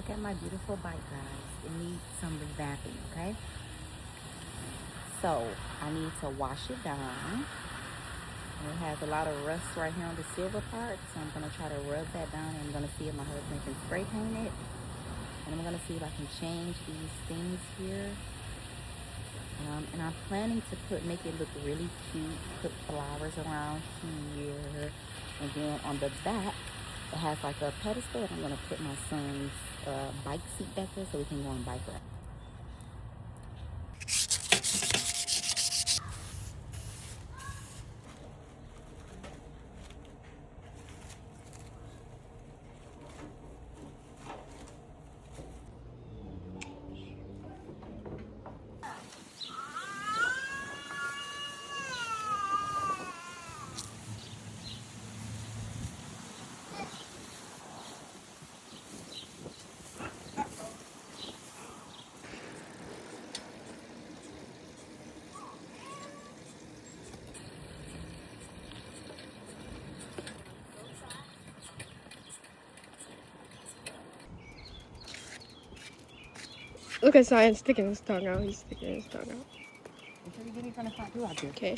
look at my beautiful bike, guys. It needs some revamping, okay? So I need to wash it down. And it has a lot of rust right here on the silver part, so I'm gonna try to rub that down. And I'm gonna see if my husband can spray paint it, and I'm gonna see if I can change these things here. And I'm planning to make it look really cute, put flowers around here, and then on the back it has like a pedestal, and I'm gonna put my son's bike seat back there so we can go on bike ride. Look at Cyan sticking his tongue out. He's sticking his tongue out. Make sure you get me from the front too out there. Okay.